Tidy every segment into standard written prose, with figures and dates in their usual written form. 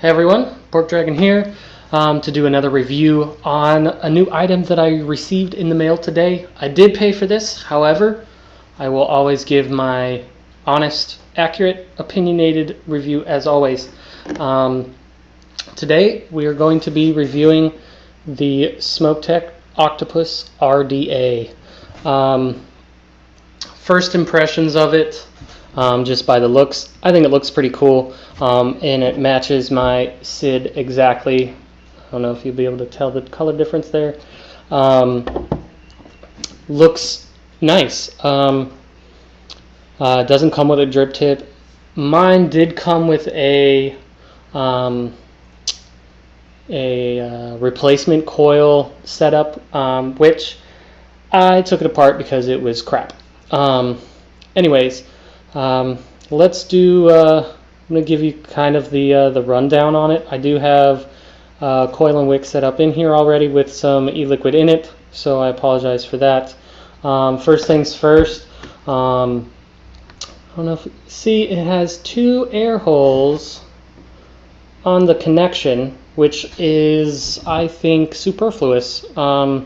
Hey everyone, Pork Dragon here to do another review on a new item that I received in the mail today. I did pay for this, however, I will always give my honest, accurate, opinionated review as always. Today we are going to be reviewing the SMOK Octopus RDA. First impressions of it, just by the looks, I think it looks pretty cool, and it matches my SID exactly. I don't know if you'll be able to tell the color difference there. Looks nice. Doesn't come with a drip tip. Mine did come with a replacement coil setup, which I took it apart because it was crap. Anyways, let's do. I'm going to give you kind of the rundown on it. I do have coil and wick set up in here already with some e-liquid in it, so I apologize for that. First things first. I don't know if you see, it has two air holes on the connection, which is, I think, superfluous. The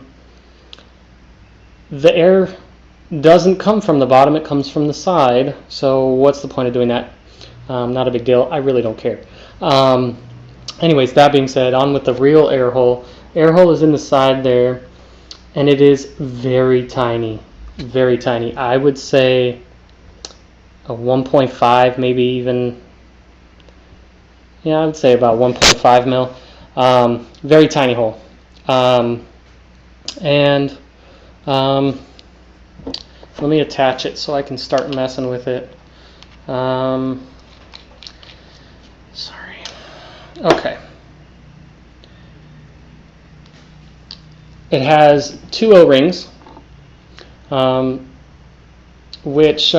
air doesn't come from the bottom, it comes from the side, so what's the point of doing that? Not a big deal. I really don't care. Anyways, that being said, on with the real air hole. Air hole is in the side there, and it is very tiny. Very tiny. I would say a 1.5, maybe even, yeah, I would say about 1.5 mil. Very tiny hole. Let me attach it so I can start messing with it. Sorry. Okay. It has two O-rings, which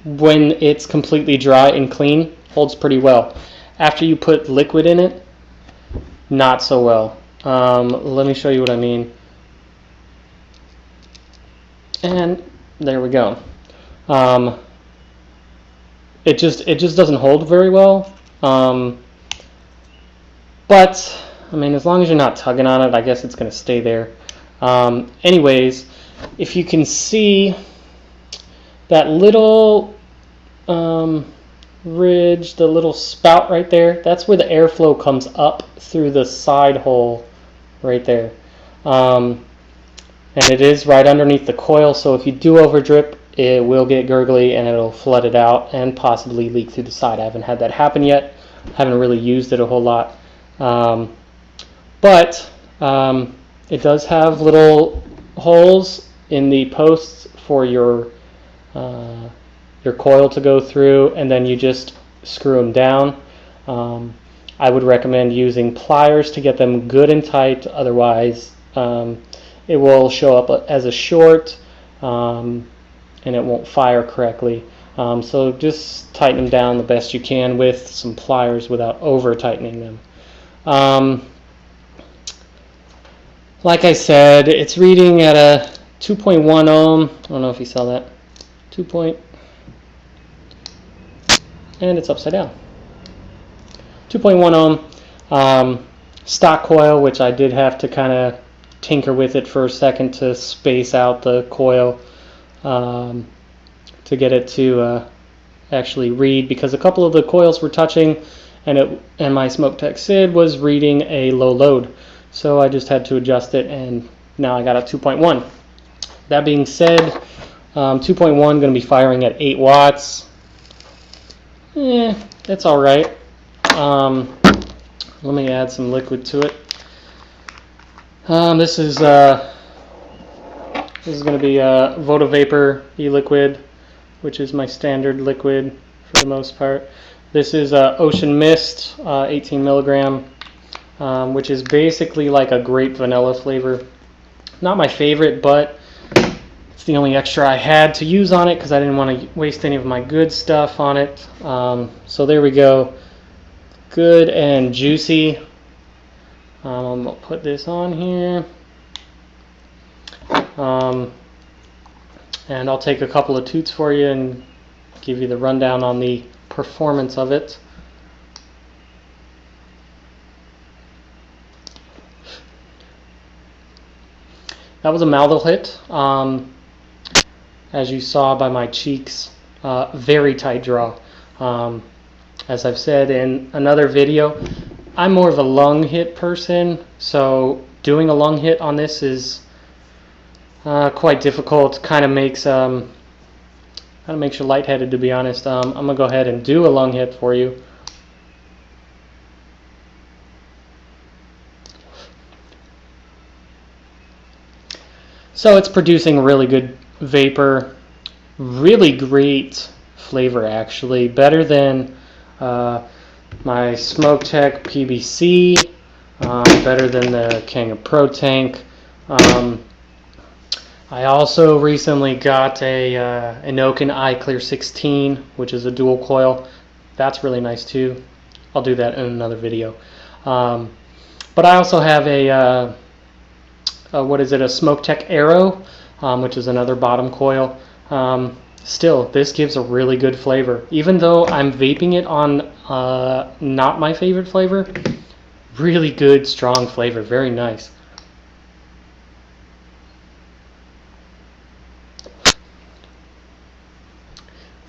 when it's completely dry and clean, holds pretty well. After you put liquid in it, not so well. Let me show you what I mean. And there we go. It just doesn't hold very well. But I mean, as long as you're not tugging on it, I guess it's going to stay there. Anyways, if you can see that little ridge, the little spout right there, that's where the airflow comes up through the side hole right there. And it is right underneath the coil, so if you do over drip, it will get gurgly and it'll flood it out and possibly leak through the side. I haven't had that happen yet. Haven't really used it a whole lot. But it does have little holes in the posts for your coil to go through, and then you just screw them down. I would recommend using pliers to get them good and tight, otherwise it will show up as a short, and it won't fire correctly. So just tighten them down the best you can with some pliers without over tightening them. Like I said, it's reading at a 2.1 ohm. I don't know if you saw that. And it's upside down. 2.1 ohm. Stock coil, which I did have to kind of tinker with it for a second to space out the coil to get it to actually read, because a couple of the coils were touching and my SMOK SID was reading a low load, so I just had to adjust it, and now I got a 2.1. That being said, 2.1 going to be firing at 8 watts. That's alright. Let me add some liquid to it. This is going to be Vapor e-liquid, which is my standard liquid for the most part. This is Ocean Mist, 18 milligram, which is basically like a grape vanilla flavor. Not my favorite, but it's the only extra I had to use on it because I didn't want to waste any of my good stuff on it. So there we go. Good and juicy. I'm going to put this on here. And I'll take a couple of toots for you and give you the rundown on the performance of it. that was a Maldo hit. As you saw by my cheeks, very tight draw. As I've said in another video, I'm more of a lung hit person, so doing a lung hit on this is quite difficult. Kind of makes you lightheaded, to be honest. I'm gonna go ahead and do a lung hit for you. So it's producing really good vapor, really great flavor actually, better than my Smoke Tech PBC, better than the Kanga Pro Tank. I also recently got a Inokin iClear 16, which is a dual coil. That's really nice too. I'll do that in another video. But I also have a a Smoke Tech Aero, which is another bottom coil. Still, this gives a really good flavor. Even though I'm vaping it on not my favorite flavor, really good, strong flavor. Very nice.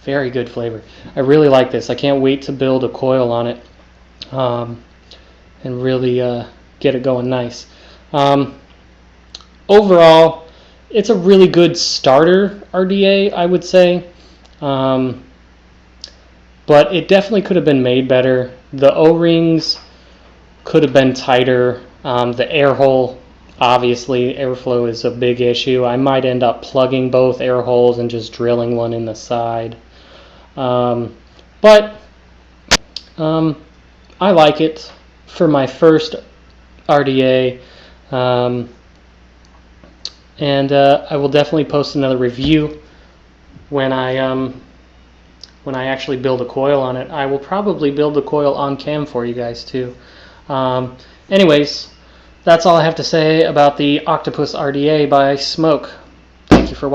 Very good flavor. I really like this. I can't wait to build a coil on it and really get it going nice. Overall, it's a really good starter RDA, I would say, but it definitely could have been made better. The O-rings could have been tighter. The air hole, obviously, airflow is a big issue. I might end up plugging both air holes and just drilling one in the side. But I like it for my first RDA. And I will definitely post another review when I actually build a coil on it. I will probably build the coil on cam for you guys too. Anyways, that's all I have to say about the Octopus RDA by SMOK. Thank you for watching.